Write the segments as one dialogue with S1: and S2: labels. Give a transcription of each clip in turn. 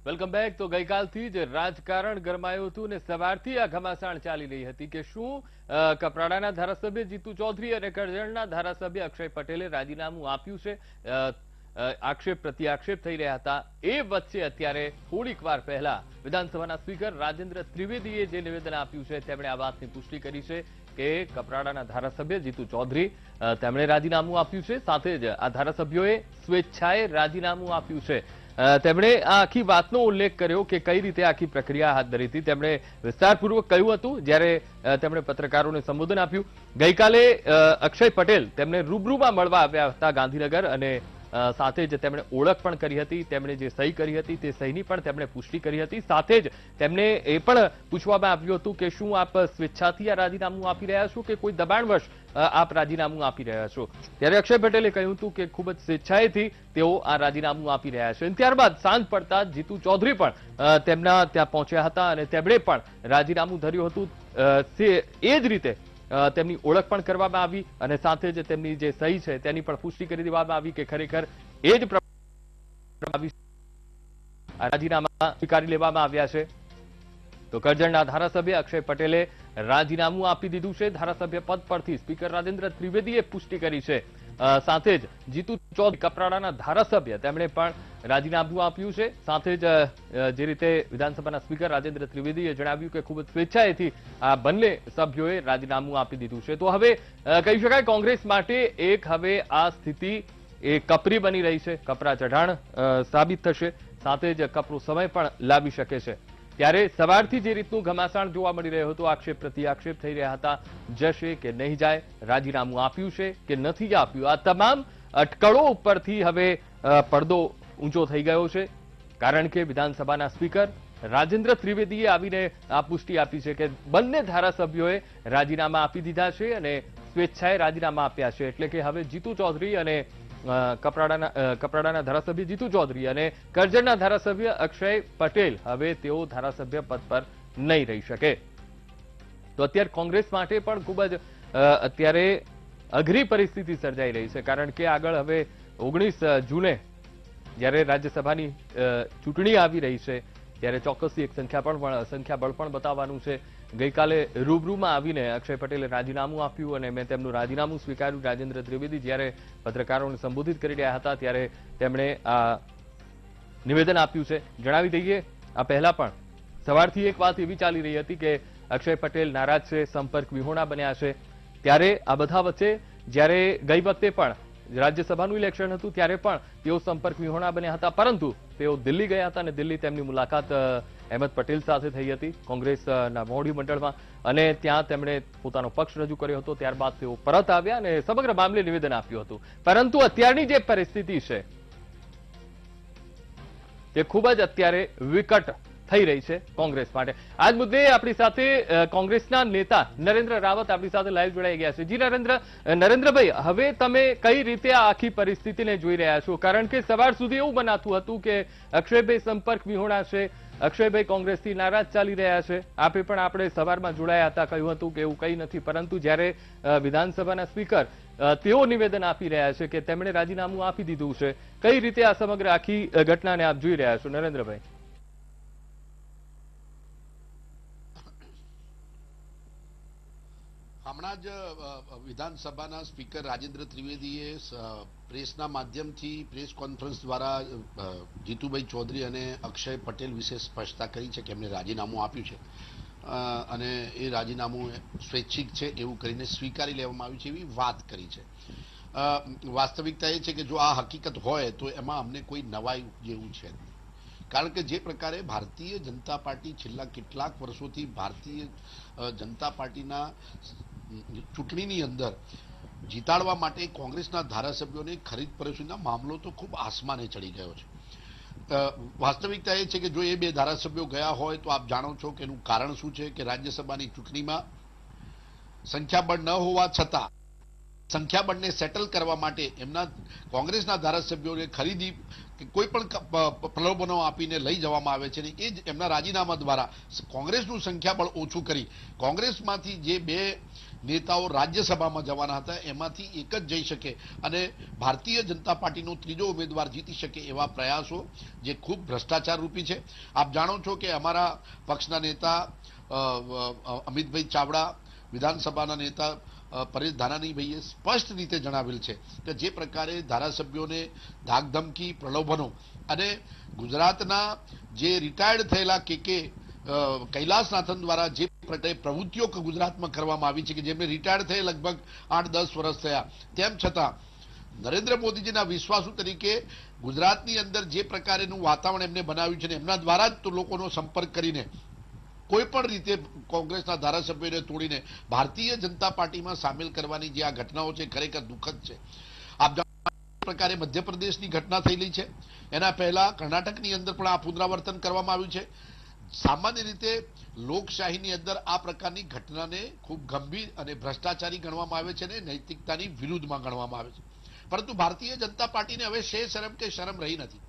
S1: Welcome back. તો ગઈકાલથી જ રાજકારણ ગરમાયું હતું અને સવારથી આ ઘમાસાણ ચાલી રહી હતી કે શું કપરાડાના ધારાસભ્ય જીતુ ચૌધરી અને કરજણના ધારાસભ્ય અક્ષય પટેલે રાજીનામું આપ્યું છે। આક્ષેપ પ્રત્યાક્ષેપ થઈ રહ્યા હતા। એ વચ્ચે અત્યારે થોડીક વાર પહેલા વિધાનસભાના સ્પીકર રાજેન્દ્ર ત્રિવેદીએ જે નિવેદન આપ્યું છે તેમણે આ વાતની પુષ્ટિ કરી છે કે કપરાડાના ધારાસભ્ય જીતુ ચૌધરી તેમણે રાજીનામું આપ્યું છે। સાથે જ આ ધારાસભ્યોએ સ્વેચ્છાએ રાજીનામું આપ્યું છે। તેમણે આ આખી વાતનો ઉલ્લેખ કર્યો કે કઈ રીતે આખી પ્રક્રિયા હાથ ધરી હતી। તેમણે વિસ્તારપૂર્વક કહ્યું હતું જ્યારે તેમણે પત્રકારોને સંબોધન આપ્યું। ગઈકાલે અક્ષય પટેલ તેમને રૂબરૂમાં મળવા આવ્યા હતા ગાંધીનગર અને સાથે જ તેમણે ઓળખ પણ કરી હતી। તેમણે જે સહી કરી હતી તે સહીની પણ તેમણે પુષ્ટિ કરી હતી। સાથે જ તેમને એ પણ પૂછવામાં આવ્યું હતું કે શું આપ સ્વેચ્છાથી આ રાજીનામું આપી રહ્યા છો કે કોઈ દબાણવશ આપ રાજીનામું આપી રહ્યા છો। ત્યારે અક્ષય પટેલે કહ્યું હતું કે ખૂબ જ સ્વેચ્છાએથી તેઓ આ રાજીનામું આપી રહ્યા છે। ત્યારબાદ સાંજ પડતા જીતુ ચૌધરી પણ તેમના ત્યાં પહોંચ્યા હતા અને તેમણે પણ રાજીનામું ધર્યું હતું। એ જ રીતે તેમની ઓળખ પણ કરવામાં આવી અને સાથે જ તેમની જે સહી છે તેની પણ પુષ્ટિ કરી દેવામાં આવી કે ખરેખર એ જ રાજીનામા સ્વીકારી લેવામાં આવ્યા છે। તો કરજણના ધારાસભ્ય અક્ષય પટેલે રાજીનામું આપી દીધું છે। ધારાસભ્ય પદ પરથી સ્પીકર રાજેન્દ્ર ત્રિવેદીએ પુષ્ટિ કરી છે। સાથે જ જીતુ ચૌધરી કપરાડાના ધારાસભ્ય તેમણે પણ રાજીનામું આપ્યું છે। સાથે જ જે રીતે વિધાનસભાના સ્પીકર રાજેન્દ્ર ત્રિવેદીએ જણાવ્યું કે ખૂબ જ સ્વેચ્છાએથી આ બંને સભ્યોએ રાજીનામું આપી દીધું છે। તો હવે કહી શકાય કોંગ્રેસ માટે એક હવે આ સ્થિતિ એ કપરી બની રહી છે। કપરા ચઢાણ સાબિત થશે, સાથે જ કપરો સમય પણ લાવી શકે છે। ત્યારે સવારથી જે રીતનું ઘમાસાણ જોવા મળી રહ્યું હતું, આક્ષેપ પ્રત્યાક્ષેપ થઈ રહ્યા હતા, જશે કે નહીં જાય, રાજીનામું આપ્યું છે કે નથી આપ્યું, આ તમામ અટકળો ઉપરથી હવે પડદો ઊંચો થઈ ગયો છે। કારણ કે વિધાનસભાના સ્પીકર રાજેન્દ્ર ત્રિવેદીએ આવીને આ પુષ્ટિ આપી છે કે બંને ધારાસભ્યોએ રાજીનામા આપી દીધા છે અને સ્વેચ્છાએ રાજીનામા આપ્યા છે। એટલે કે હવે જીતુ ચૌધરી અને કપરાડાના ધારાસભ્ય જીતુ ચૌધરી અને કરજણના ધારાસભ્ય અક્ષય પટેલ હવે તેઓ ધારાસભ્ય પદ પર નહીં રહી શકે। તો અત્યારે કોંગ્રેસ માટે પણ ખૂબ જ અત્યારે અઘરી પરિસ્થિતિ સર્જાઈ રહી છે। કારણ કે આગળ હવે 19 જૂને જ્યારે રાજ્યસભાની ચૂંટણી આવી રહી છે ત્યારે ચોક્કસથી એક સંખ્યાબળ પણ બતાવવાનું છે। ગઈકાલે રૂબરૂમાં આવીને અક્ષય પટેલે રાજીનામું આપ્યું અને મેં તેમનું રાજીનામું સ્વીકાર્યું। રાજેન્દ્ર ત્રિવેદી જ્યારે પત્રકારોને સંબોધિત કરી રહ્યા હતા ત્યારે તેમણે આ નિવેદન આપ્યું છે। જણાવી દઈએ આ પહેલા પણ સવારથી એક વાત એવી ચાલી રહી હતી કે અક્ષય પટેલ નારાજ છે, સંપર્ક વિહોણા બન્યા છે। ત્યારે આ બધા વચ્ચે જ્યારે ગઈ વખતે પણ રાજ્યસભાનું ઇલેક્શન હતું ત્યારે પણ તેઓ સંપર્ક વિહોણા બન્યા હતા, પરંતુ તેઓ દિલ્હી ગયા હતા અને દિલ્હી તેમની મુલાકાત અહેમદ પટેલ સાથે થઈ હતી કોંગ્રેસના મોવડી મંડળમાં અને ત્યાં તેમણે પોતાનો પક્ષ રજૂ કર્યો હતો। ત્યારબાદ તેઓ પરત આવ્યા અને સમગ્ર મામલે નિવેદન આપ્યું હતું। પરંતુ અત્યારની જે પરિસ્થિતિ છે તે ખૂબ જ અત્યારે વિકટ થઈ રહી છે કોંગ્રેસ માટે। આજ મુદ્દે આપણી સાથે કોંગ્રેસના નેતા નરેન્દ્ર રાવત આપણી સાથે લાઈવ જોડાઈ ગયા છે। જી નરેન્દ્રભાઈ, હવે તમે કઈ રીતે આ આખી પરિસ્થિતિને જોઈ રહ્યા છો? કારણ કે સવાર સુધી એવું બનાતું હતું કે અક્ષયભાઈ સંપર્ક વિહોણા છે, અક્ષયભાઈ કોંગ્રેસથી નારાજ ચાલી રહ્યા છે। આપે પણ આપણે સવારમાં જોડાયા હતા, કહ્યું હતું કે એવું કંઈ નથી, પરંતુ જ્યારે વિધાનસભાના સ્પીકર તેઓ નિવેદન આપી રહ્યા છે કે તેમણે રાજીનામું આપી દીધું છે, કઈ રીતે આ સમગ્ર આખી ઘટનાને આપ જોઈ રહ્યા છો નરેન્દ્રભાઈ?
S2: હમણાં જ વિધાનસભાના સ્પીકર રાજેન્દ્ર ત્રિવેદીએ પ્રેસના માધ્યમથી પ્રેસ કોન્ફરન્સ દ્વારા જીતુભાઈ ચૌધરી અને અક્ષય પટેલ વિશે સ્પષ્ટતા કરી છે કે એમને રાજીનામું આપ્યું છે અને એ રાજીનામું સ્વૈચ્છિક છે એવું કરીને સ્વીકારી લેવામાં આવ્યું છે એવી વાત કરી છે। વાસ્તવિકતા એ છે કે જો આ હકીકત હોય તો એમાં અમને કોઈ નવાઈ જેવું છે, કારણ કે જે પ્રકારે ભારતીય જનતા પાર્ટી છેલ્લા કેટલાક વર્ષોથી ભારતીય જનતા પાર્ટીના ચૂંટણીની અંદર જીતાડવા માટે કોંગ્રેસના ધારાસભ્યોને ખરીદ પરોશીના મામલો તો ખૂબ આસમાને ચડી ગયો છે। વાસ્તવિકતા એ છે કે જો એ બે ધારાસભ્યો ગયા હોય તો આપ જાણો છો કે એનું કારણ શું છે કે રાજ્યસભાની ચૂંટણીમાં સંખ્યાબળ ન હોવા છતાં સંખ્યાબળને સેટલ કરવા માટે એમના કોંગ્રેસના ધારાસભ્યોને ખરીદી કોઈ પણ પ્રલોભનો આપીને લઈ જવામાં આવે છે અને એ જ એમના રાજીનામા દ્વારા કોંગ્રેસનું સંખ્યાબળ ઓછું કરી કોંગ્રેસમાંથી જે બે નેતાઓ રાજ્યસભામાં જવાના હતા એમાંથી એક જ જઈ શકે અને ભારતીય જનતા પાર્ટીનો ત્રીજો ઉમેદવાર જીતી શકે એવા પ્રયાસો જે ખૂબ ભ્રષ્ટાચાર રૂપી છે. આપ જાણો છો કે અમારા પક્ષના નેતા અમિતભાઈ ચાવડા, વિધાનસભાના નેતા પરેશ ધાનાણીભાઈએ સ્પષ્ટ રીતે જણાવેલ છે કે જે પ્રકારે ધારાસભ્યોને ધાકધમકી, પ્રલોભનો અને ગુજરાતના જે રિટાયર્ડ થયેલા કે કૈલાસનાથન દ્વારા જે પ્રકારે પ્રવૃત્તિઓ ગુજરાતમાં કરવામાં આવી છે કે જેમને રિટાયર્ડ થયે લગભગ 8-10 વર્ષ થયા, તેમ છતાં નરેન્દ્ર મોદીજીના વિશ્વાસુ તરીકે ગુજરાતની અંદર જે પ્રકારેનું વાતાવરણ એમને બનાવ્યું છે ને એમના દ્વારા જ તો લોકોનો સંપર્ક કરીને કોઈ પણ રીતે કોંગ્રેસના ધારાસભ્યોને તોડીને ભારતીય જનતા પાર્ટીમાં સામેલ કરવાની જે આ ઘટનાઓ છે ખરેખર દુઃખદ છે. આપ પ્રકારે મધ્યપ્રદેશની ઘટના થયેલી છે, એના પહેલા કર્ણાટકની અંદર પણ આ પુનરાવર્તન કરવામાં આવ્યું છે. સામાન્ય રીતે લોકશાહીની અંદર આ પ્રકારની ઘટનાને ખૂબ ગંભીર અને ભ્રષ્ટાચારી ગણવામાં આવે છે અને નૈતિકતાની વિરુદ્ધમાં ગણવામાં આવે છે. પરંતુ ભારતીય જનતા પાર્ટીને હવે શરમ કે શરમ રહી નથી.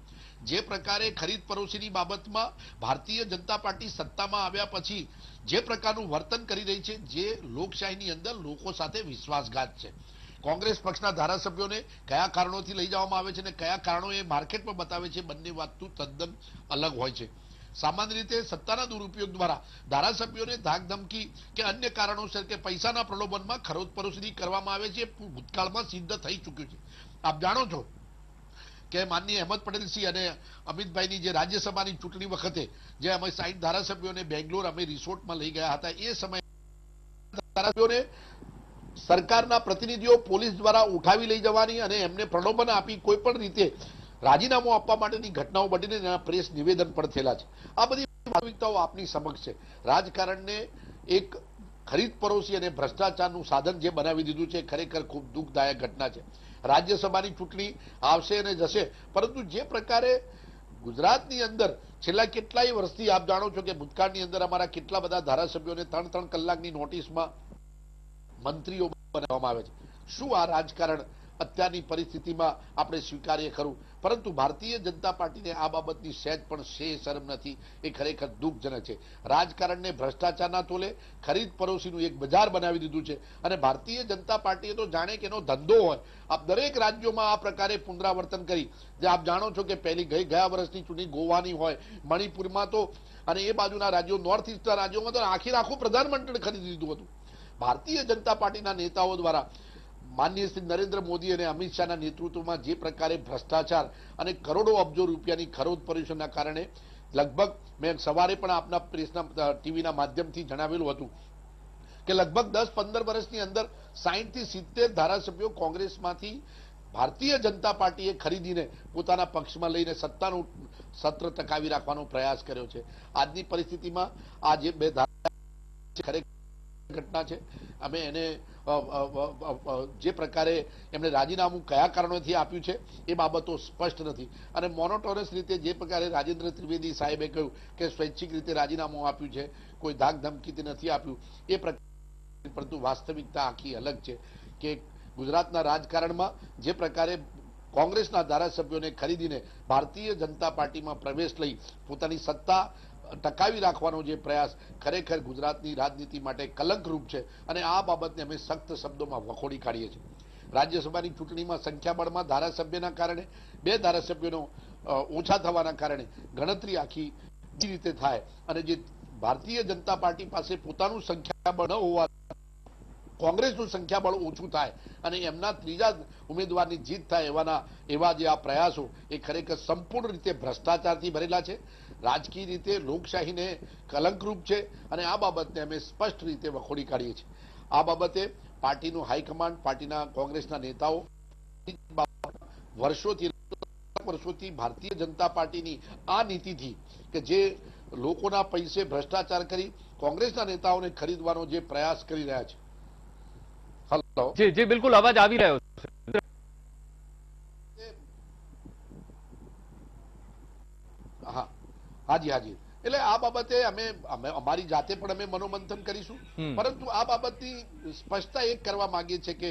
S2: જે પ્રકારે ખરીદ પરોસીની બાબતમાં ભારતીય જનતા પાર્ટી સત્તામાં આવ્યા પછી જે પ્રકારનું વર્તન કરી રહી છે, જે લોકશાહીની અંદર લોકો સાથે વિશ્વાસઘાત છે. કોંગ્રેસ પક્ષના ધારાસભ્યોને કયા કારણોથી લઈ જવામાં આવે છે અને કયા કારણો એ માર્કેટમાં બતાવે છે, બંને વાતો તદ્દન અલગ હોય છે. સામાન્ય રીતે સત્તાના દુરુપયોગ દ્વારા ધારાસભ્યોને ધાકધમકી કે અન્ય કારણોસર કે પૈસાના પ્રલોભનમાં ખરીદ પરોસી કરવામાં આવે છે, ભૂતકાળમાં સિદ્ધ થઈ ચૂક્યું છે. આપ જાણો છો કે માનનીય અહેમદ પટેલસિંહ અને અમિતભાઈની જે રાજ્યસભાની ચૂંટણી વખતે જે અમે 60 ધારાસભ્યોને બેંગ્લોર અમે રિસોર્ટમાં લઈ ગયા હતા, એ સમયે ધારાસભ્યોને સરકારના પ્રતિનિધિઓ પોલીસ દ્વારા ઉઠાવી લઈ જવાની અને એમને પ્રલોભન આપી કોઈ પણ રીતે રાજીનામું આપવા માટેની ઘટનાઓ બનીને એના પ્રેસ નિવેદન પણ થયેલા છે. આ બધી વાસ્તવિકતાઓ આપની સમક્ષ છે. રાજકારણને એક ખરીદ પરોસી અને ભ્રષ્ટાચારનું સાધન જે બનાવી દીધું છે, ખરેખર ખૂબ દુઃખદાયક ઘટના છે. રાજ્યસભાની ચૂંટણી આવશે અને જશે, પરંતુ જે પ્રકારે ગુજરાતની અંદર છેલ્લા કેટલાય વર્ષથી આપ જાણો છો કે ભૂતકાળની અંદર અમારા કેટલા બધા ધારાસભ્યોને 3-3 કલાકની નોટિસમાં મંત્રીઓ બનાવવામાં આવે છે. શું આ રાજકારણ અત્યારની પરિસ્થિતિમાં આપણે સ્વીકારીએ ખરું? પરંતુ ભારતીય જનતા પાર્ટીને આ બાબતની સહેજ પણ શરમ નથી. એ ખરેખર દુઃખજનક છે. રાજકારણને ભ્રષ્ટાચારના તોલે ખરીદ પરોસીનું એક બજાર બનાવી દીધું છે અને ભારતીય જનતા પાર્ટીએ તો જાણે કે એનો ધંધો હોય. આપ દરેક રાજ્યોમાં આ પ્રકારે પુનરાવર્તન કરી, જે આપ જાણો છો કે પહેલી ગયા વર્ષની ચૂંટણી ગોવાની હોય, મણિપુરમાં તો અને એ બાજુના રાજ્યો નોર્થ ઇસ્ટના રાજ્યોમાં તો આખું પ્રધાનમંત્રી ખરીદી દીધું હતું. ભારતીય જનતા પાર્ટીના નેતાઓ દ્વારા માનનીય શ્રી નરેન્દ્ર મોદી અને અમિત શાહના નેતૃત્વમાં જે પ્રકારે ભ્રષ્ટાચાર અને કરોડો અબજો રૂપિયાની ખરીદ પરોસીના કારણે લગભગ મેં સવારે પણ આપના પ્રેસના ટીવીના માધ્યમથી જણાવેલું હતું કે લગભગ 10-15 વર્ષની અંદર 60 થી 70 ધારાસભ્યો કોંગ્રેસમાંથી ભારતીય જનતા પાર્ટીએ ખરીદીને પોતાના પક્ષમાં લઈને સત્તાનું સત્ર ટકાવી રાખવાનો પ્રયાસ કર્યો છે. આજની પરિસ્થિતિમાં આ જે બે ખરેખર ઘટના છે. અમે એને જે પ્રકારે એમણે રાજીનામું કયા કારણોથી આપ્યું છે એ બાબતો સ્પષ્ટ નથી અને મોનોટોનસ રીતે જે પ્રકારે રાજેન્દ્ર ત્રિવેદી સાહેબે કહ્યું કે સ્વૈચ્છિક રીતે રાજીનામું આપ્યું છે, કોઈ ધાક ધમકીથી નથી આપ્યું, એ પ્રકારે, પરંતુ વાસ્તવિકતા આખી અલગ છે કે ગુજરાતના રાજકારણમાં જે પ્રકારે કોંગ્રેસના ધારાસભ્યોને ખરીદીને ભારતીય જનતા પાર્ટીમાં પ્રવેશ લઈ પોતાની સત્તા ટકાવી રાખવાનો જે પ્રયાસ ખરેખર ગુજરાતની રાજનીતિ માટે કલંકરૂપ છે અને આ બાબતને અમે સખ્ત શબ્દોમાં વખોડી કાઢીએ છીએ. રાજ્યસભાની ચૂંટણીમાં સંખ્યાબળમાં ધારાસભ્યના કારણે 2 ધારાસભ્યોનો ઓછા થવાના કારણે ગણતરી આખી રીતે થાય અને જે ભારતીય જનતા પાર્ટી પાસે પોતાનું સંખ્યાબળ ન હોવા કોંગ્રેસનું સંખ્યાબળ ઓછું થાય અને એમના ત્રીજા ઉમેદવારની જીત થાય એવા જે આ પ્રયાસો એ ખરેખર સંપૂર્ણ રીતે ભ્રષ્ટાચારથી ભરેલા છે, રાજકીય રીતે લોકશાહીને કલંકરૂપ છે અને આ બાબતને અમે સ્પષ્ટ રીતે વખોડી કાઢીએ છીએ. આ બાબતે પાર્ટીનું હાઈકમાન્ડ, પાર્ટીના કોંગ્રેસના નેતાઓ વર્ષોથી ભારતીય જનતા પાર્ટીની આ નીતિથી કે જે લોકોના પૈસે ભ્રષ્ટાચાર કરી કોંગ્રેસના નેતાઓને ખરીદવાનો જે પ્રયાસ કરી રહ્યા છે. હેલો,
S1: જી બિલકુલ અવાજ આવી રહ્યો છે.
S2: હા, હાજી. એટલે આ બાબતે અમે અમારી જાતે પણ અમે મનોમંથન કરીશું, પરંતુ આ બાબતની સ્પષ્ટતા એક કરવા માંગીએ છીએ કે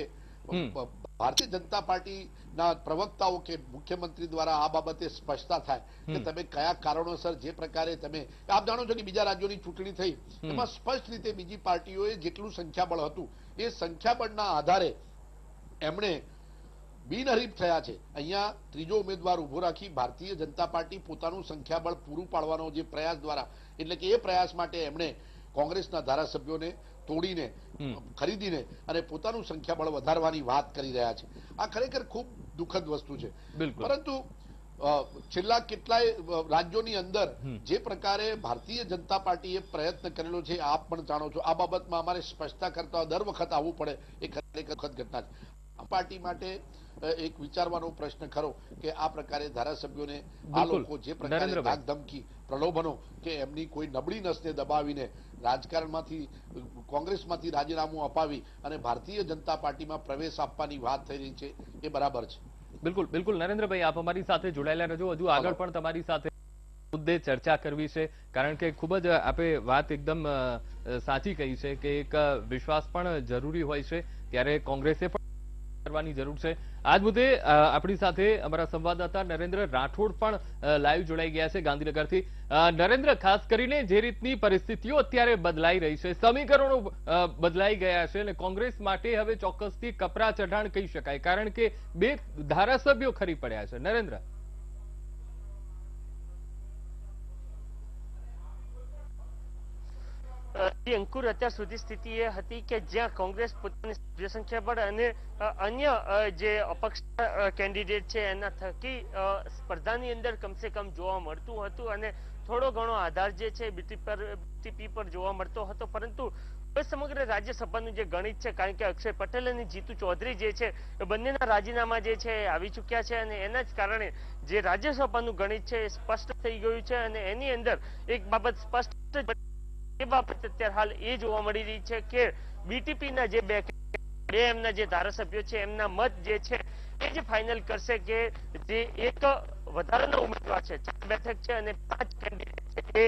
S2: ભારતીય જનતા પાર્ટીના પ્રવક્તાઓ કે મુખ્યમંત્રી દ્વારા આ બાબતે સ્પષ્ટતા થાય કે તમે કયા કારણોસર જે પ્રકારે તમે આપ જાણો છો કે બીજા રાજ્યોની ચૂંટણી થઈ એમાં સ્પષ્ટ રીતે બીજી પાર્ટીઓએ જેટલું સંખ્યાબળ હતું એ સંખ્યાબળના આધારે એમણે બિનહરીફ થયા છે. અહીંયા ત્રીજો ઉમેદવાર ઉભો રાખી ભારતીય જનતા પાર્ટી પોતાનું સંખ્યાબળ પૂરું પાડવાનો જે પ્રયાસ દ્વારા, એટલે કે એ પ્રયાસ માટે એમણે કોંગ્રેસના ધારાસભ્યોને તોડીને ખરીદીને અને પોતાનું સંખ્યાબળ વધારવાની વાત કરી રહ્યા છે. આ ખરેખર ખૂબ દુઃખદ વસ્તુ છે. પરંતુ છેલ્લા કેટલાય રાજ્યોની અંદર જે પ્રકારે ભારતીય જનતા પાર્ટીએ પ્રયત્ન કરેલો છે આપ પણ જાણો છો. આ બાબતમાં અમારે સ્પષ્ટતા કરતા દર વખત આવવું પડે એ ખરેખર દુઃખદ ઘટના છે. પાર્ટી માટે એક વિચારવાનો પ્રશ્ન ખરો કે આ પ્રકારે ધારાસભ્યોને આ લોકો જે પ્રકારે ધાક ધમકી પ્રલોભનો કે એમની કોઈ નબળી નસને દબાવીને રાજકારણમાંથી કોંગ્રેસમાંથી રાજીનામું અપાવી અને ભારતીય જનતા પાર્ટીમાં પ્રવેશ આપવાની વાત થઈ રહી છે એ બરાબર છે.
S1: બિલકુલ બિલકુલ નરેન્દ્રભાઈ, આપ અમારી સાથે જોડાયેલા રહેજો. હજુ આગળ પણ તમારી સાથે મુદ્દે ચર્ચા કરવી છે, કારણ કે ખૂબ જ આપે વાત એકદમ સાચી કહી છે કે એક વિશ્વાસ પણ જરૂરી હોય છે, ત્યારે કોંગ્રેસે પણ કરવાની જરૂર છે. આજ મુદ્દે આપણી સાથે અમારા સંવાદદાતા નરેન્દ્ર રાઠોડ પણ લાઈવ જોડાઈ ગયા છે ગાંધીનગરથી. નરેન્દ્ર, ખાસ કરીને જે રીતની પરિસ્થિતિઓ અત્યારે બદલાઈ રહી છે, સમીકરણો બદલાઈ ગયા છે અને કોંગ્રેસ માટે હવે ચોક્કસથી કપરા ચઢાણ કહી શકાય, કારણ કે 2 ધારાસભ્યો ખરી પડ્યા છે. નરેન્દ્ર,
S3: અંકુર, અત્યાર સુધી સ્થિતિ એ હતી કે જ્યાં કોંગ્રેસ પોતાની સભ્ય સંખ્યાબળ અને અન્ય જે અપક્ષ કેન્ડિડેટ છે એના થકી સ્પર્ધાની અંદર કમસે કમ જોવા મળતું હતું અને થોડો ઘણો આધાર જે છે બીટીપી પર જોવા મળતો હતો. પરંતુ સમગ્ર રાજ્યસભાનું જે ગણિત છે, કારણ કે અક્ષય પટેલ અને જીતુ ચૌધરી જે છે એ બંનેના રાજીનામા જે છે એ આવી ચૂક્યા છે અને એના જ કારણે જે રાજ્યસભાનું ગણિત છે એ સ્પષ્ટ થઈ ગયું છે અને એની અંદર એક બાબત સ્પષ્ટ એ બાબત અત્યારે હાલ એ જોવા મળી રહી છે કે બીટીપીના જે બે એમના જે ધારાસભ્યો છે એમના મત જે છે એ જે ફાઇનલ કરશે કે જે એક વધારાનો ઉમેદવાર છે, 4 બેઠક છે અને 5 કેન્ડિડેટ છે,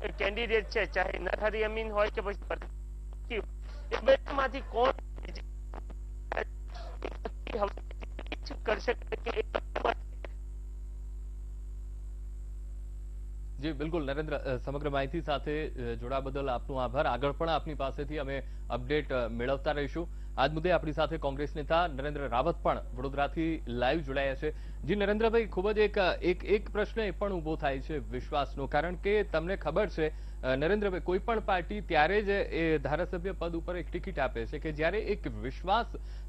S3: એ કેન્ડિડેટ છે, ચાહે નરહરી અમીન હોય કે પછી એ બેમાંથી કોણ કરશે કે
S1: જી બિલકુલ નરેન્દ્ર, સમગ્ર માહિતી સાથે જોડા બદલ આપનો આભાર. આગળ પણ આપની પાસેથી અમે અપડેટ મેળવતા રહીશું. આજ મુદ્દે આપણી સાથે કોંગ્રેસ નેતા નરેન્દ્ર રાવત પણ વડોદરાથી લાઈવ જોડાયા છે. જી નરેન્દ્રભાઈ, ખૂબ જ એક પ્રશ્ન એ પણ ઉભો થાય છે વિશ્વાસનો, કારણ કે તમને ખબર છે નરેન્દ્રભાઈ, કોઈ પણ પાર્ટી ત્યારે જ એ ધારાસભ્ય પદ ઉપર એક ટિકિટ આપે છે કે જ્યારે એક વિશ્વાસ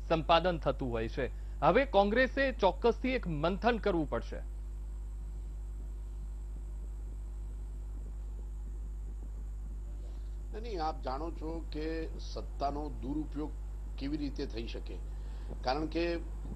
S1: સંપાદન થતું હોય છે. હવે કોંગ્રેસે ચોક્કસથી એક મંથન કરવું પડશે.
S2: નહીં, આપ જાણો છો કે સત્તાનો દુરુપયોગ કેવી રીતે થઈ શકે, કારણ કે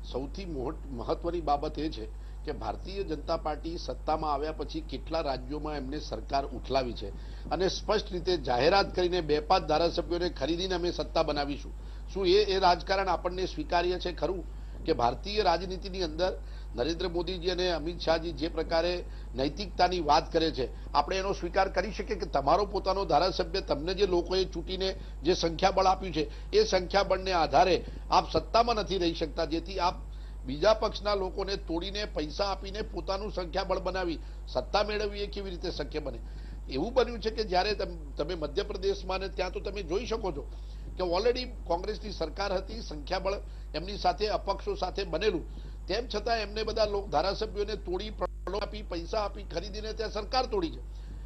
S2: સૌથી મહત્વની બાબત એ છે કે ભારતીય જનતા પાર્ટી સત્તામાં આવ્યા પછી કેટલા રાજ્યોમાં એમને સરકાર ઉઠલાવી છે અને સ્પષ્ટ રીતે જાહેરાત કરીને 2-5 ધારાસભ્યોને ખરીદીને અમે સત્તા બનાવીશું. શું એ રાજકારણ આપણને સ્વીકાર્ય છે ખરું? કે ભારતીય રાજનીતિની અંદર નરેન્દ્ર મોદીજી અને અમિત શાહજી જે પ્રકારે નૈતિકતાની વાત કરે છે, આપણે એનો સ્વીકાર કરી શકીએ કે તમારો પોતાનો ધારાસભ્ય તમને જે લોકોએ ચૂંટીને જે સંખ્યાબળ આપ્યું છે એ સંખ્યાબળને આધારે આપ સત્તામાં નથી રહી શકતા, જેથી આપ બીજા પક્ષના લોકોને તોડીને પૈસા આપીને પોતાનું સંખ્યાબળ બનાવી સત્તા મેળવવી એ કેવી રીતે શક્ય બને? એવું બન્યું છે કે જ્યારે તમે મધ્યપ્રદેશમાં ને ત્યાં તો તમે જોઈ શકો છો કે ઓલરેડી કોંગ્રેસની સરકાર હતી, સંખ્યાબળ એમની સાથે અપક્ષો સાથે બનેલું, તેમ છતાં એમને બધા ધારાસભ્યોને તોડી આપી પૈસા આપી ખરીદીને ત્યાં સરકાર તોડી છે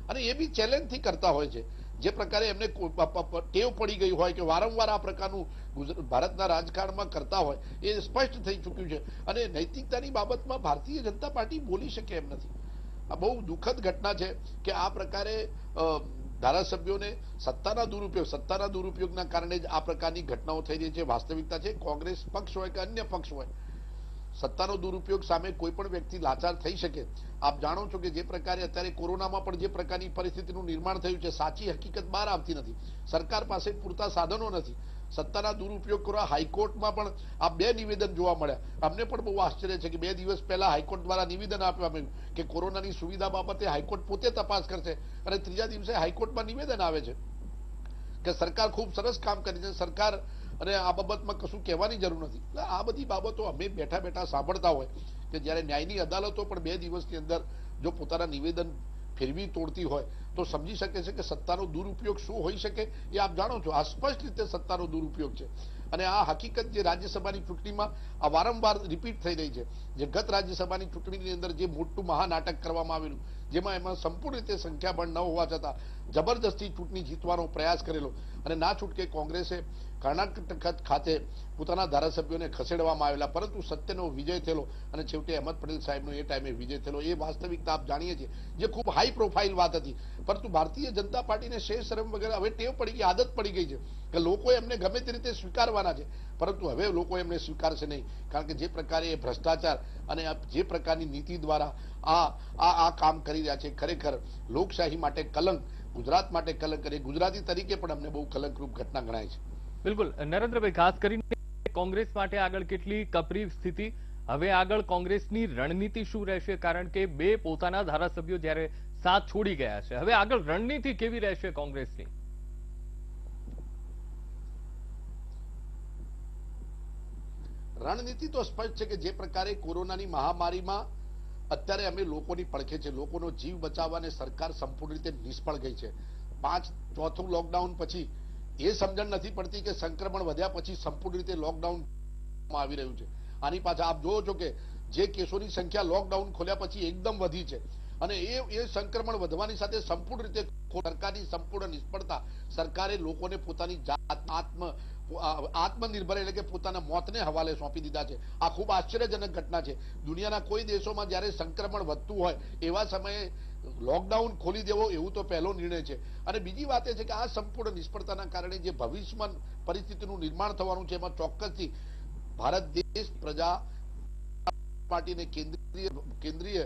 S2: અને એ બી ચેલેન્જથી કરતા હોય છે. જે પ્રકારે એમને ટેવ પડી ગઈ હોય કે વારંવાર આ પ્રકારનું ભારતના રાજકારણમાં કરતા હોય એ સ્પષ્ટ થઈ ચૂક્યું છે અને નૈતિકતાની બાબતમાં ભારતીય જનતા પાર્ટી બોલી શકે એમ નથી. આ બહુ દુઃખદ ઘટના છે કે આ પ્રકારે ધારાસભ્યોને સત્તાના દુરુપયોગના કારણે જ આ પ્રકારની ઘટનાઓ થઈ રહી છે. વાસ્તવિકતા છે, કોંગ્રેસ પક્ષ હોય કે અન્ય પક્ષ હોય, સત્તાનો દુરુપયોગ સામે કોઈ પણ વ્યક્તિ લાચાર થઈ શકે. આપ જાણો છો કે જે પ્રકારે અત્યારે કોરોનામાં પણ જે પ્રકારની પરિસ્થિતિનું નિર્માણ થયું છે, સાચી હકીકત બહાર આવતી નથી. સરકાર પાસે પૂરતા સાધનો નથી. સત્તાના દુરુપયોગ કરવા હાઈકોર્ટમાં પણ આ 2 નિવેદન જોવા મળ્યા. અમને પણ બહુ આશ્ચર્ય છે કે 2 દિવસ પહેલા હાઈકોર્ટ દ્વારા નિવેદન આપવામાં આવ્યું કે કોરોનાની સુવિધા બાબતે હાઈકોર્ટ પોતે તપાસ કરશે અને 3જા દિવસે હાઈકોર્ટમાં નિવેદન આવે છે કે સરકાર ખૂબ સરસ કામ કરી છે, સરકાર અને આ બાબતમાં કશું કહેવાની જરૂર નથી. એટલે આ બધી બાબતો અમે બેઠા સાંભળતા હોય કે જ્યારે ન્યાયની અદાલતો પણ 2 દિવસની અંદર જો પોતાના નિવેદન ફેરવી તોડતી હોય તો સમજી શકે છે કે સત્તાનો દુરુપયોગ શું હોઈ શકે એ આપ જાણો છો. આ સ્પષ્ટ રીતે સત્તાનો દુરુપયોગ છે અને આ હકીકત જે રાજ્યસભાની ચૂંટણીમાં આ વારંવાર રિપીટ થઈ રહી છે. જે ગત રાજ્યસભાની ચૂંટણીની અંદર જે મોટું મહાનાટક કરવામાં આવેલું, એમાં સંપૂર્ણ રીતે સંખ્યાબળ ન હોવા છતાં જબરદસ્તી ચૂંટણી જીતવાનો પ્રયાસ કરેલો અને ના છૂટકે કોંગ્રેસે કર્ણાટક ખાતે પોતાના ધારાસભ્યોને ખસેડવામાં આવેલા, પરંતુ સત્યનો વિજય થયેલો અને છેવટે અહેમદ પટેલ સાહેબનો એ ટાઈમે વિજય થયેલો. એ વાસ્તવિકતા આપ જાણીએ છીએ, જે ખૂબ હાઈ પ્રોફાઇલ વાત હતી. પરંતુ ભારતીય જનતા પાર્ટીને શેર શરમ વગેરે હવે ટેવ પડી ગઈ, આદત પડી ગઈ છે કે લોકો એમને ગમે તે રીતે સ્વીકારવાના છે, પરંતુ હવે લોકો એમને સ્વીકારશે નહીં. કારણ કે જે પ્રકારે એ ભ્રષ્ટાચાર અને જે પ્રકારની નીતિ દ્વારા આ કામ કરી રહ્યા છે, ખરેખર લોકશાહી માટે કલંક, ગુજરાત માટે કલંક, અને ગુજરાતી તરીકે પણ અમને બહુ કલંકરૂપ ઘટના ગણાય છે.
S1: બિલકુલ નરેન્દ્રભાઈ, ખાસ કરીને કોંગ્રેસ માટે આગળ કેટલી કપરી સ્થિતિ, હવે આગળ કોંગ્રેસની રણનીતિ શું રહેશે? કારણ કે બે પોતાના ધારાસભ્યો જ્યારે સાથ છોડી ગયા છે, હવે આગળ રણનીતિ કેવી રહેશે કોંગ્રેસની?
S2: રણનીતિ તો સ્પષ્ટ છે કે જે પ્રકારે કોરોનાની મહામારીમાં અત્યારે અમે લોકોની પડખે છે, લોકોનો જીવ બચાવવાને સરકાર સંપૂર્ણ રીતે નિષ્ફળ ગઈ છે. ચોથું લોકડાઉન પછી એ સમજણ નથી પડતી કે સંક્રમણ વધ્યા પછી સંપૂર્ણ રીતે લોકડાઉન આવી રહ્યું છે. આની પાછળ આપ જોવો છો કે જે કેસોની સંખ્યા લોકડાઉન ખોલ્યા પછી એકદમ વધી છે અને એ સંક્રમણ વધવાની સાથે સંપૂર્ણ રીતે સરકારની સંપૂર્ણ નિષ્ફળતા, સરકારે લોકોને પોતાની જાત આત્મનિર્ભર એટલે કે પોતાના મોતને હવાલે સોંપી દીધા છે. આ ખૂબ આશ્ચર્યજનક ઘટના છે. દુનિયાના કોઈ દેશોમાં જ્યારે સંક્રમણ વધતું હોય એવા સમયે લોકડાઉન ખોલી દેવો એવું તો પહેલો નિર્ણય છે. અને બીજી વાત એ છે કે આ સંપૂર્ણ નિષ્ફળતાના કારણે જે ભવિષ્યમાં પરિસ્થિતિનું નિર્માણ થવાનું છે, એમાં ચોક્કસથી ભારત દેશ પ્રજા પાર્ટીને કેન્દ્રીય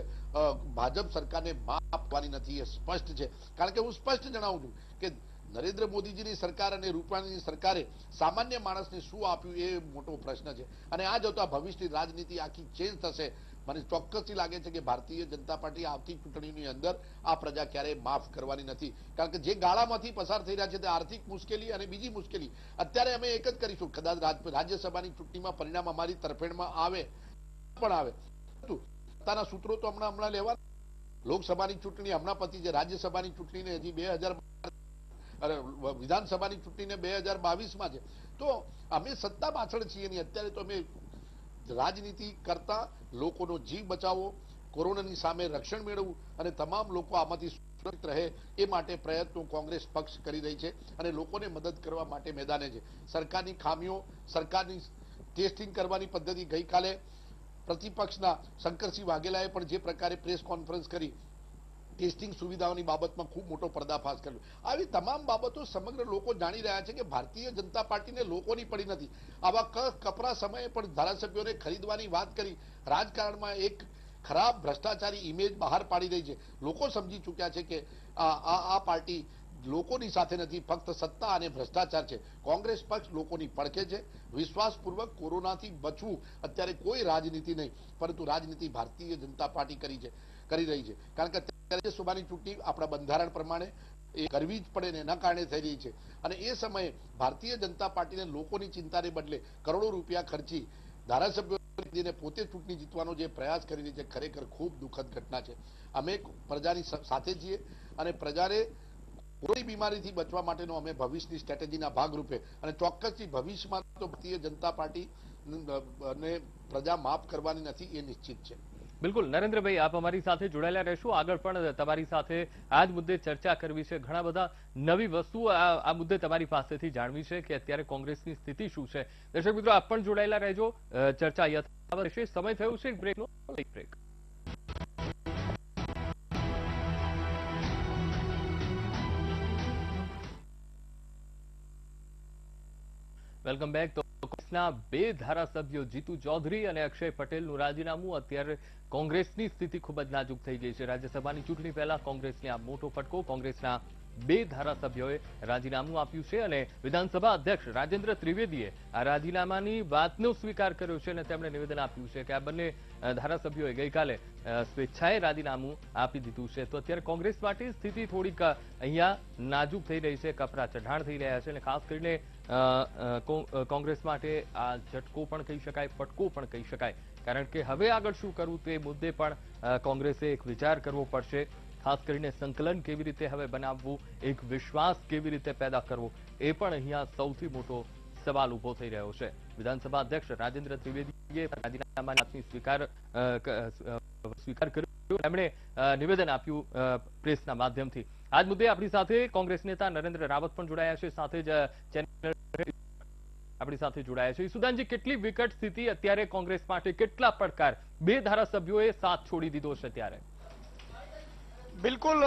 S2: ભાજપ સરકારને માફ આપવાની નથી, એ સ્પષ્ટ છે. કારણ કે હું સ્પષ્ટ જણાવું છું કે નરેન્દ્ર મોદીજીની સરકાર અને રૂપાણીની સરકારે સામાન્ય માણસને શું આપ્યું એ મોટો પ્રશ્ન છે. અને આ જોતા ભવિષ્યની રાજનીતિ આખી ચેન્જ થશે. મને ચોક્કસથી લાગે છે કે ભારતીય જનતા પાર્ટી આવતી ચૂંટણીની અંદર આ પ્રજા ક્યારેય માફ કરવાની નથી. કારણ કે જે ગાળામાંથી પસાર થઈ રહ્યા છે તે આર્થિક મુશ્કેલી અને બીજી મુશ્કેલી, અત્યારે અમે એક જ કરીશું. કદાચ રાજ્યસભાની ચૂંટણીમાં પરિણામ અમારી તરફેણમાં આવે પણ આવે, સત્તાના સૂત્રો તો હમણાં લેવા. લોકસભાની ચૂંટણી હમણાં પતી છે, રાજ્યસભાની ચૂંટણીને હજી 2000 વિધાનસભાની ચૂંટણીને 2022માં છે. તો અમે સત્તા પાછળ છીએ નહીં. અત્યારે તો અમે રાજનીતિ કરતા લોકોનો જીવ બચાવો, કોરોનાની સામે રક્ષણ મેળવવું અને તમામ લોકો આમાંથી સુરક્ષિત રહે એ માટે પ્રયત્નો કોંગ્રેસ પક્ષ કરી રહી છે અને લોકોને મદદ કરવા માટે મેદાને છે. સરકારની ખામીઓ, સરકારની ટેસ્ટિંગ કરવાની પદ્ધતિ, ગઈકાલે પ્રતિપક્ષના શંકરસિંહ વાઘેલાએ પણ જે પ્રકારે પ્રેસ કોન્ફરન્સ કરી ટેસ્ટિંગ સુવિધાઓની બાબતમાં ખૂબ મોટો પર્દાફાશ કર્યો. આવી તમામ બાબતો સમગ્ર લોકો જાણી રહ્યા છે કે ભારતીય જનતા પાર્ટીને લોકોની પડી નથી. આવા કપરા સમયે પણ ધારાસભ્યોને ખરીદવાની વાત કરી રાજકારણમાં એક ખરાબ ભ્રષ્ટાચારી ઇમેજ બહાર પાડી રહી છે. લોકો સમજી ચૂક્યા છે કે આ પાર્ટી લોકોની સાથે નથી, ફક્ત સત્તા અને ભ્રષ્ટાચાર છે. કોંગ્રેસ પક્ષ લોકોની પડખે છે. વિશ્વાસપૂર્વક કોરોનાથી બચવું અત્યારે કોઈ રાજનીતિ નહીં, પરંતુ રાજનીતિ ભારતીય જનતા પાર્ટી કરી રહી છે. કારણ કે રાજ્યસભાની ચૂંટણી આપણા બંધારણ પ્રમાણે એ કરવી જ પડે ને એના કારણે થઈ રહી છે. અને એ સમયે ભારતીય જનતા પાર્ટીને લોકોની ચિંતાને બદલે કરોડો રૂપિયા ખર્ચી ધારાસભ્યોને પોતે ચૂંટણી જીતવાનો જે પ્રયાસ કરી રહી છે, ખરેખર ખૂબ દુઃખદ ઘટના છે. અમે પ્રજાની સાથે છીએ અને પ્રજાને કોઈ બીમારીથી બચવા માટેનો અમે ભવિષ્યની સ્ટ્રેટેજીના ભાગરૂપે અને ચોક્કસથી ભવિષ્યમાં તો ભારતીય જનતા પાર્ટી ને પ્રજા માફ કરવાની નથી, એ નિશ્ચિત છે.
S1: બિલકુલ નરેન્દ્રભાઈ, આપ અમારી સાથે જોડાયેલા રહેશો. આગળ પણ તમારી સાથે આ જ મુદ્દે ચર્ચા કરવી છે. ઘણા બધા નવી વસ્તુઓ આ મુદ્દે તમારી પાસેથી જાણવી છે કે અત્યારે કોંગ્રેસની સ્થિતિ શું છે. દર્શક મિત્રો, આપ પણ જોડાયેલા રહેજો. ચર્ચા યથાવત રહેશે. સમય થયો છે બ્રેકનો. બ્રેક. Welcome back. તો કોંગ્રેસના બે ધારાસભ્યો જીતુ ચૌધરી અને અક્ષય પટેલનું રાજીનામું, અત્યારે કોંગ્રેસની સ્થિતિ ખૂબ જ નાજુક થઈ ગઈ છે. રાજ્યસભાની ચૂંટણી પહેલા કોંગ્રેસને આ મોટો ફટકો. કોંગ્રેસના બે ધારાસભ્યોએ રાજીનામું આપ્યું છે અને વિધાનસભા અધ્યક્ષ રાજેન્દ્ર ત્રિવેદીએ આ રાજીનામાની વાતનો સ્વીકાર કર્યો છે અને તેમણે નિવેદન આપ્યું છે કે આ બંને ધારાસભ્યોએ ગઈકાલે સ્વેચ્છાએ રાજીનામું આપી દીધું છે. તો અત્યારે કોંગ્રેસ માટે સ્થિતિ થોડીક અહીંયા નાજુક થઈ રહી છે, કપરા ચઢાણ થઈ રહ્યા છે અને ખાસ કરીને કોંગ્રેસ માટે આ ઝટકો પણ કહી શકાય, ફટકો પણ કહી શકાય. કારણ કે હવે આગળ શું કરવું તે મુદ્દે પણ કોંગ્રેસે એક વિચાર કરવો પડશે. ખાસ કરીને સંકલન કેવી રીતે હવે બનાવવું, એક વિશ્વાસ કેવી રીતે પેદા કરવો, એ પણ અહીંયા સૌથી મોટો સવાલ ઉભો થઈ રહ્યો છે. વિધાનસભા અધ્યક્ષ રાજેન્દ્ર ત્રિવેદીએ રાજીનામાની સ્વીકાર કર્યો. એમણે નિવેદન આપ્યું પ્રેસના માધ્યમથી. આજ મુદ્દે આપણી સાથે કોંગ્રેસ નેતા નરેન્દ્ર રાવત પણ જોડાયા છે, સાથે જ ચેનલ આપણી સાથે જોડાયા છે. ઈસુદાનજી, કેટલી વિકટ સ્થિતિ અત્યારે કોંગ્રેસ માટે, કેટલા પડકાર? 2 ધારાસભ્યોએ સાથ છોડી દીધો છે ત્યારે.
S4: બિલકુલ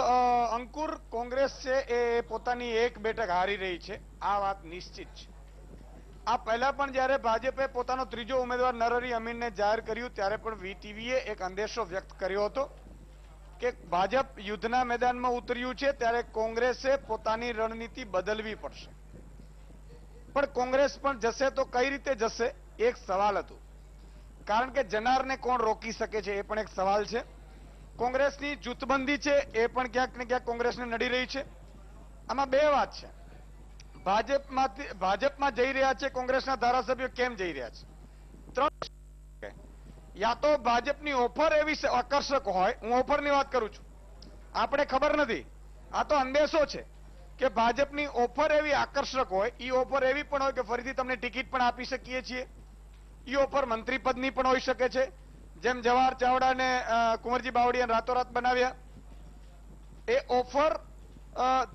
S4: અંકુર, કોંગ્રેસ છે એ પોતાની એક બેઠક હારી રહી છે, આ વાત નિશ્ચિત છે. આ પહેલા પણ જ્યારે ભાજપે પોતાનો ત્રીજો ઉમેદવાર નરહરી અમીનને જાહેર કર્યું ત્યારે પણ વીટીવીએ એક અંદેશો વ્યક્ત કર્યો હતો કે ભાજપ યુદ્ધના મેદાનમાં ઉતર્યું છે ત્યારે કોંગ્રેસે પોતાની રણનીતિ બદલવી પડશે. પણ કોંગ્રેસ પણ જશે તો કઈ રીતે જશે, એક સવાલ હતો. કારણ કે જનારને કોણ રોકી શકે છે એ પણ એક સવાલ છે. કોંગ્રેસની જૂથબંધી છે એ પણ ક્યાંક ને ક્યાંક કોંગ્રેસને નડી રહી છે. આમાં 2 વાત છે. ભાજપમાં જઈ રહ્યા છે કોંગ્રેસના ધારાસભ્યો, કેમ જઈ રહ્યા છે? 3, યા તો ભાજપની ઓફર એવી આકર્ષક હોય, હું ઓફરની વાત કરું છું, આપણે ખબર નથી, આ તો અંદેશો છે કે ભાજપની ઓફર એવી આકર્ષક હોય, ઈ ઓફર એવી પણ હોય કે ફરીથી તમને ટિકિટ પણ આપી શકીએ છીએ. ઈ ઓફર મંત્રી પદની પણ હોઈ શકે છે, જેમ જવાહર ચાવડાને કુંવરજી બાવળિયાને રાતોરાત બનાવ્યા. એ ઓફર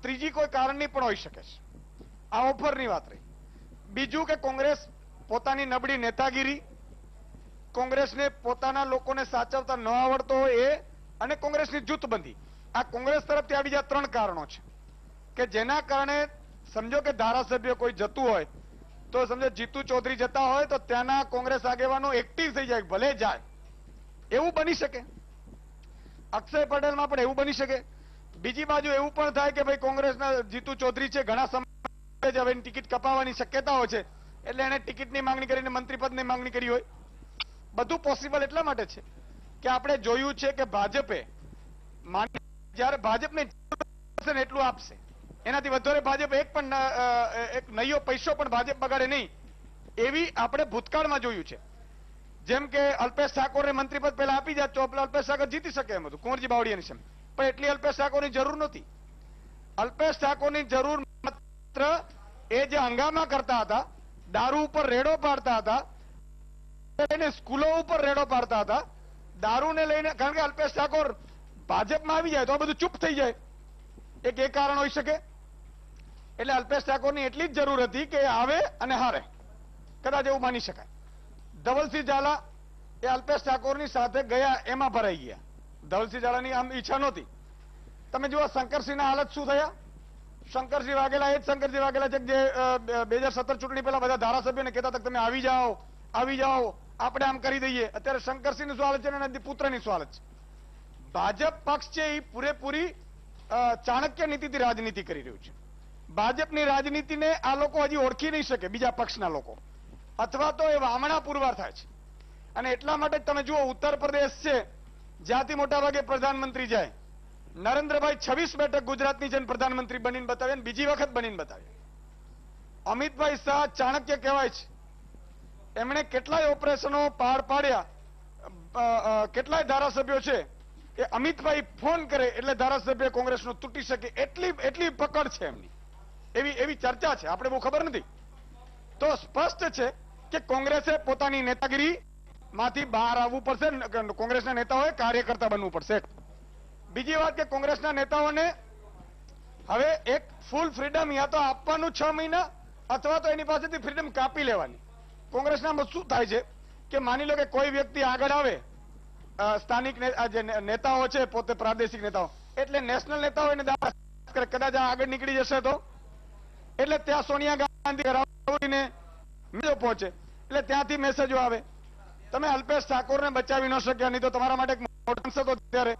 S4: ત્રીજી કોઈ કારણની પણ હોઈ શકે છે. આ ઓફરની વાત રહી. બીજું કે કોંગ્રેસ પોતાની નબળી નેતાગીરી, કોંગ્રેસને પોતાના લોકોને સાચવતા ન આવડતો હોય એ, અને કોંગ્રેસની જૂથબંધી, આ કોંગ્રેસ તરફથી આ બીજા 3 કારણો છે કે જેના કારણે સમજો કે ધારાસભ્ય કોઈ જતું હોય તો સમજો જીતુ ચૌધરી જતા હોય તો ત્યાંના કોંગ્રેસ આગેવાનો એક્ટિવ થઈ જાય, ભલે જાય, એવું બની શકે. અક્ષય પટેલમાં પણ એવું બની શકે. બીજી બાજુ એવું પણ થાય કે ભાઈ કોંગ્રેસના જીતુ ચૌધરી છે, ઘણા સમય હવે ટિકિટ કપાવવાની શક્યતાઓ છે, એટલે એને ટિકિટની માંગણી કરીને મંત્રીપદની માંગણી કરી હોય. બધું પોસિબલ એટલા માટે છે કે આપણે જોયું છે કે ભાજપે જયારે ભાજપને એટલું આપશે, એનાથી વધારે ભાજપ એક નયો પૈસો પણ ભાજપ બગાડે નહીં, એવી આપણે ભૂતકાળમાં જોયું છે. જેમ કે અલ્પેશ ઠાકોરને મંત્રીપદ પહેલા આપી જાય તો અલ્પેશ ઠાકોર જીતી શકે એમ હતું કુંવરજી બાવળિયાની સામે, પણ એટલી અલ્પેશ ઠાકોરની જરૂર નહોતી. અલ્પેશ ઠાકોરની જરૂર માત્ર એ જે હંગામા કરતા હતા, દારૂ ઉપર રેડો પાડતા હતા, સ્કૂલો ઉપર રેડો પાડતા હતા, દારૂને લઈને, કારણ કે અલ્પેશ ઠાકોર ભાજપમાં આવી જાય તો આ બધું ચૂપ થઈ જાય, એક એ કારણ હોઈ શકે. એટલે અલ્પેશ ઠાકોરની એટલી જ જરૂર હતી કે આવે અને હારે, કદાચ એવું માની શકાય. ધવલસિંહ ઝાલા એ અલ્પેશ ઠાકોરની સાથે ગયા, એમાં ભરાઈ ગયા. ધવલસિંહ ઝાલાની આમ ઈચ્છા નહોતી. તમે જુઓ શંકરસિંહના હાલત શું થયા. શંકરસિંહ વાઘેલા એ જ શંકરસિંહ વાઘેલા છે જે 2017 ચૂંટણી પહેલા બધા ધારાસભ્યોને કહેતા હતા તમે આવી જાઓ, આપણે આમ કરી દઈએ. અત્યારે શંકરસિંહની શું હાલત છે અને પુત્રની શું હાલત છે. ભાજપ પક્ષ છે એ પૂરેપૂરી ચાણક્ય નીતિથી રાજનીતિ કરી રહ્યું છે. ભાજપની રાજનીતિને આ લોકો હજી ઓળખી નહીં શકે, બીજા પક્ષના લોકો, અથવા તો એ વામણા પુરવાર થાય છે. અને એટલા માટે તમે જુઓ ઉત્તર પ્રદેશ છે, જ્યાંથી મોટા ભાગે પ્રધાનમંત્રી જાય, નરેન્દ્રભાઈ 26 બેઠક ગુજરાતની છે, પ્રધાનમંત્રી બનીને બતાવ્યા, બીજી વખત બનીને બતાવ્યા. અમિતભાઈ શાહ ચાણક્ય કહેવાય છે, એમણે કેટલાય ઓપરેશનો પાર પાડ્યા. કેટલાય ધારાસભ્યો છે એ અમિતભાઈ ફોન કરે એટલે ધારાસભ્ય કોંગ્રેસનો તૂટી શકે, એટલી પકડ છે એમની, એવી ચર્ચા છે, આપણે બહુ ખબર નથી. તો સ્પષ્ટ છે કે કોંગ્રેસે પોતાની નેતાગીરી માંથી બહાર આવવું પડશે, કોંગ્રેસના નેતાઓએ કાર્યકર્તા બનવું પડશે. બીજી વાત કે કોંગ્રેસના નેતાઓને હવે એક ફૂલ ફ્રીડમ યા તો આપવાનું 6 મહિના, અથવા તો એની પાસેથી ફ્રીડમ કાપી લેવાની. કોંગ્રેસના શું થાય છે કે માની લો કે કોઈ વ્યક્તિ આગળ આવે, સ્થાનિક જે નેતાઓ છે પોતે પ્રાદેશિક નેતાઓ, એટલે નેશનલ નેતાઓ એને કદાચ આગળ નીકળી જશે તો, એટલે ત્યાં સોનિયા ગાંધી રાહુલને પહોંચે, એટલે ત્યાંથી મેસેજો આવે તમે અલ્પેશ ઠાકોરને બચાવી ન શક્યા, નહીં તો તમારા માટે મોટો હતો. ત્યારે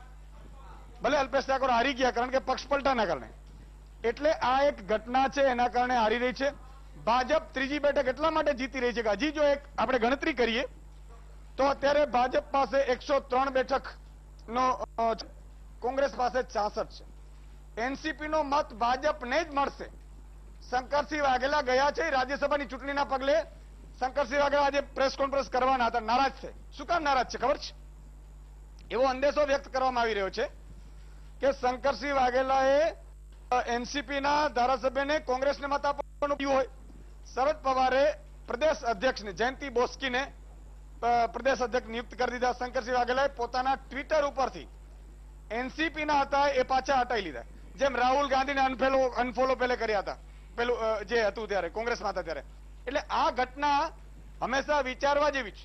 S4: ભલે અલ્પેશ ઠાકોર હારી ગયા કારણ કે પક્ષ પલટાના કારણે, એટલે આ એક ઘટના છે, એના કારણે હારી રહી છે. ભાજપ ત્રીજી બેઠક એટલા માટે જીતી રહી છે કે હજી જો એક આપણે ગણતરી કરીએ તો અત્યારે ભાજપ પાસે 103 બેઠક નો, કોંગ્રેસ પાસે 66 છે. એનસીપી નો મત ભાજપને જ મળશે. શંકરસિંહ વાઘેલા ગયા છે રાજ્યસભાની ચૂંટણીના પગલે. શંકરસિંહ વાઘેલા આજે પ્રેસ કોન્ફરન્સ કરવાના હતા, નારાજ છે. શું કામ નારાજ છે ખબર છે? એવો અંદેશો વ્યક્ત કરવામાં આવી રહ્યો છે કે શંકરસિંહ વાઘેલાએ એનસીપીના ધારાસભ્યને કોંગ્રેસને મત આપવાનું કહ્યું હોય, શરદ પવારે પ્રદેશ અધ્યક્ષને જયંતિ બોસ્કીને પ્રદેશ અધ્યક્ષ નિયુક્ત કરી દીધા. શંકરસિંહ વાઘેલાએ પોતાના ટ્વિટર ઉપરથી એનસીપી ના હતા એ પાછા હટાવી લીધા, જેમ રાહુલ ગાંધીને અનફોલો પહેલે કર્યા હતા, પેલું જે હતું ત્યારે કોંગ્રેસમાં હતા ત્યારે. એટલે આ ઘટના હંમેશા વિચારવા જેવી છે.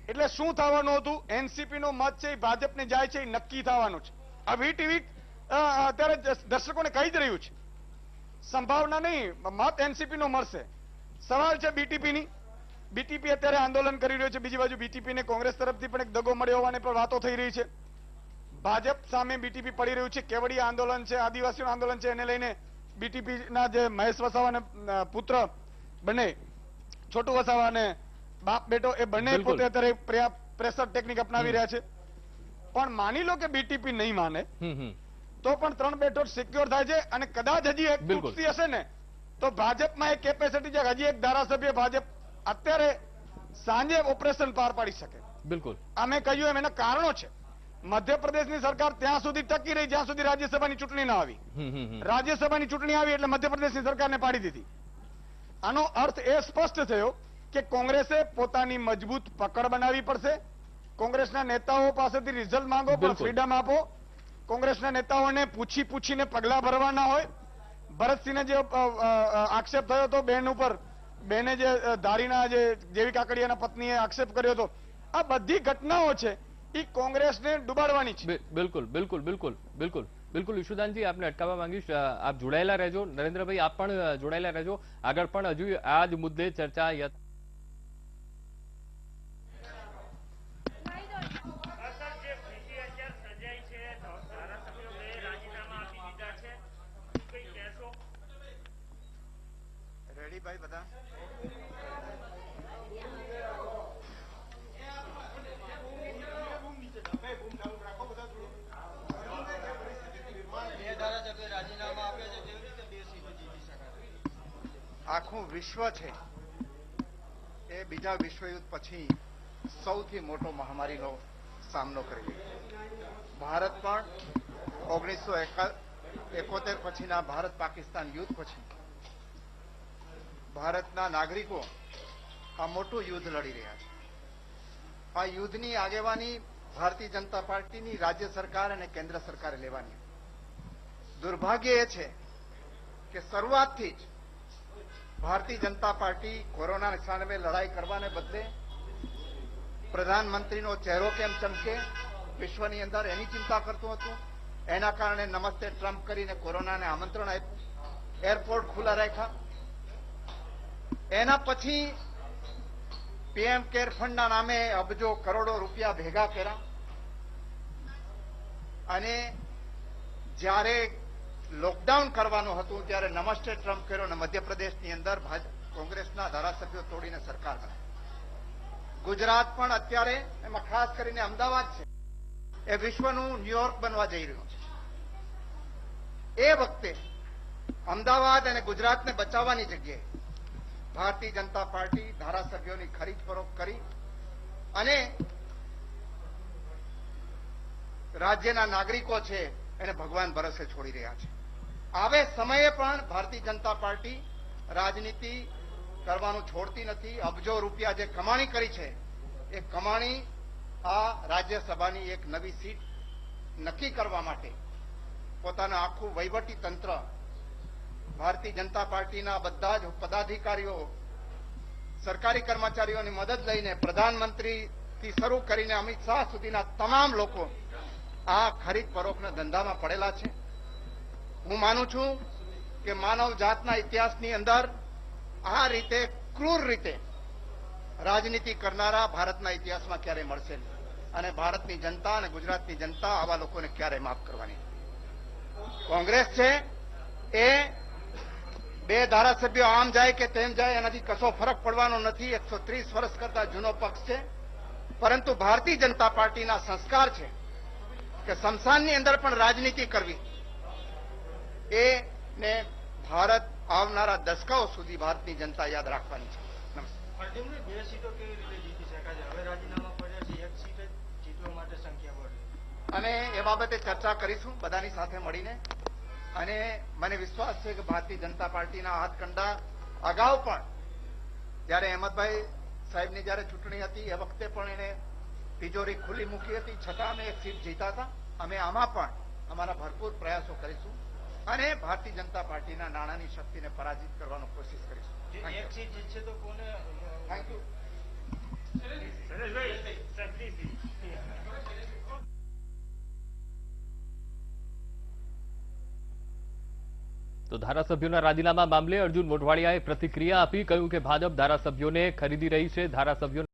S4: એટલે શું થવાનું હતું, એનસીપી નો મત છે એ ભાજપને જાય છે એ નક્કી થવાનું છે. આ વીટીવી અત્યારે દર્શકોને કહી જ રહ્યું છે, સંભાવના નહીં, મત એનસીપી નો મળશે. સવાલ છે બીટીપી ની. બીટીપી અત્યારે આંદોલન કરી રહ્યો છે, બીજી બાજુ બીટીપી ને કોંગ્રેસ તરફથી પણ એક દગો મળ્યો હોવાની પણ વાતો થઈ રહી છે. ભાજપ સામે બીટીપી પડી રહ્યું છે, કેવડિયા આંદોલન છે, આદિવાસીઓ આંદોલન છે, એને લઈને બીટીપી ના જે મહેશ વસાવાના પુત્ર બંને, છોટુ વસાવા અને બાપ બેટો, એ બંને
S1: બિલકુલ.
S4: પોતે અત્યારે પ્રેશર ટેકનિક અપનાવી રહ્યા છે. પણ માની લો કે બીટીપી નહીં માને તો પણ 3 બેઠક સિક્યોર થાય છે. અને કદાચ હજી એક
S1: બિલકુલ.
S4: તૂટતી હશે ને તો ભાજપમાં એક કેપેસિટી છે, હજી એક ધારાસભ્ય ભાજપ અત્યારે સાંજે ઓપરેશન પાર પાડી શકે.
S1: બિલકુલ.
S4: આ મેં કહ્યું એમ એના કારણો છે. મધ્યપ્રદેશની સરકાર ત્યાં સુધી ટકી રહી જ્યાં સુધી રાજ્યસભાની ચૂંટણી ના આવી. રાજ્યસભાની ચૂંટણી આવી એટલે મધ્યપ્રદેશની સરકારને પાડી દીધી. આનો અર્થ એ સ્પષ્ટ થયો કે કોંગ્રેસે પોતાની મજબૂત પકડ બનાવવી પડશે. કોંગ્રેસના નેતાઓ પાસેથી રિઝલ્ટ માંગો, પણ
S1: બિલકુલ.
S4: ફ્રીડમ આપો. કોંગ્રેસના નેતાઓને પૂછીને પગલા ભરવાના હોય. ભરતસિંહને જે આક્ષેપ થયો હતો બેન ઉપર, બેને જે ધારીના જે જેવી કાકડિયાના પત્નીએ આક્ષેપ કર્યો હતો, આ બધી ઘટનાઓ છે એ કોંગ્રેસને ડુબાડવાની છે.
S1: બિલકુલ બિલકુલ બિલકુલ બિલકુલ બિલકુલ. ઈશુદાનજી, આપને અટકાવવા માંગીશ, આપ જોડાયેલા રહેજો. નરેન્દ્રભાઈ, આપ પણ જોડાયેલા રહેજો. આગળ પણ હજુ આ જ મુદ્દે ચર્ચા
S4: ભાઈ બધા
S5: આખું વિશ્વ છે એ બીજા વિશ્વયુદ્ધ પછી સૌથી મોટો મહામારીનો સામનો કરી રહ્યું. ભારત પણ 1971 પછીના ભારત પાકિસ્તાન યુદ્ધ પછી ભારતના નાગરિકો આ મોટું યુદ્ધ લડી રહ્યા છે. આ યુદ્ધની આગેવાની ભારતીય જનતા પાર્ટીની રાજ્ય સરકાર અને કેન્દ્ર સરકારે લેવાની. દુર્ભાગ્ય એ છે કે શરૂઆતથી જ ભારતીય જનતા પાર્ટી કોરોના સામે લડાઈ કરવાને બદલે પ્રધાનમંત્રીનો ચહેરો કેમ ચમકે વિશ્વની અંદર એની ચિંતા કરતું હતું. એના કારણે નમસ્તે ટ્રમ્પ કરીને કોરોનાને આમંત્રણ આપ્યું, એરપોર્ટ ખુલ્લા રાખ્યા. એના પછી પીએમ કેર ફંડના નામે અબજો કરોડો રૂપિયા ભેગા કર્યા. અને જ્યારે લોકડાઉન કરવાનું હતું ત્યારે નમસ્તે ટ્રમ્પ કર્યો અને મધ્યપ્રદેશની અંદર કોંગ્રેસના ધારાસભ્યો તોડીને સરકાર બનાવી. ગુજરાત પણ અત્યારે, એમાં ખાસ કરીને અમદાવાદ છે, એ વિશ્વનું ન્યુયોર્ક બનવા જઈ રહ્યું છે. એ વખતે અમદાવાદ અને ગુજરાતને બચાવવાની જગ્યાએ ભારતીય જનતા પાર્ટી ધારાસભ્યોની ખરીદ ફરોખ કરી અને રાજ્યના નાગરિકો છે એને ભગવાન ભરોસે છોડી રહ્યા છે. આવે સમયે પણ ભારતીય જનતા પાર્ટી રાજનીતિ કરવાનું છોડતી નથી. અબજો રૂપિયા જે કમાણી કરી છે એ કમાણી આ રાજ્યસભાની એક નવી સીટ નક્કી કરવા માટે પોતાનું આખું વહીવટી તંત્ર, ભારતીય જનતા પાર્ટીના બધા જ પદાધિકારીઓ, સરકારી કર્મચારીઓની મદદ લઈને પ્રધાનમંત્રીથી શરૂ કરીને અમિત શાહ સુધીના તમામ લોકો આ ખરીદ ફરોખના ધંધામાં પડેલા છે. હું માનું છું કે માનવ જાતના ઇતિહાસની અંદર આ રીતે ક્રૂર રીતે રાજનીતિ કરનારા ભારતના ઇતિહાસમાં ક્યારેય મળશે નહીં. અને ભારતની જનતા અને ગુજરાતની જનતા આવા લોકોને ક્યારેય માફ કરવાની. કોંગ્રેસ છે એ 2 ધારાસભ્યો આમ જાય કે તેમ જાય એનાથી કશો ફરક પડવાનો નથી. 130 વર્ષ કરતા જૂનો પક્ષ છે. પરંતુ ભારતીય જનતા પાર્ટીના સંસ્કાર છે કે સ્મશાનની અંદર પણ રાજનીતિ કરવી. એને ભારત આવનારા દશકાઓ સુધી ભારતની જનતા યાદ રાખવાની છે. નમસ્કાર.
S6: 2 સીટો કેવી રીતે જીતી શકાય છે? હવે રાજીનામા પડ્યા છે, 1 સીટ જ જીતવા માટે સંખ્યા બળી.
S5: અને એ બાબતે ચર્ચા કરીશું બધાની સાથે મળીને. અને મને વિશ્વાસ છે કે ભારતીય જનતા પાર્ટીના હાથકંડા અગાઉ પણ જ્યારે અહેમદભાઈ સાહેબની જ્યારે ચૂંટણી હતી એ વખતે પણ એને તિજોરી ખુલ્લી મૂકી હતી, છતાં અમે એક સીટ જીતા હતા. અમે આમાં પણ અમારા ભરપૂર પ્રયાસો કરીશું અને ભારતીય જનતા પાર્ટીના નાણાંની શક્તિને પરાજિત કરવાનો કોશિશ કરીશું. Thank you.
S1: તો ધારાસભ્યોના રાજીનામા મામલે અર્જુન મોઢવાડિયાએ પ્રતિક્રિયા આપી, કહ્યું કે ભાજપ ધારાસભ્યોને ખરીદી રહી છે. ધારાસભ્યો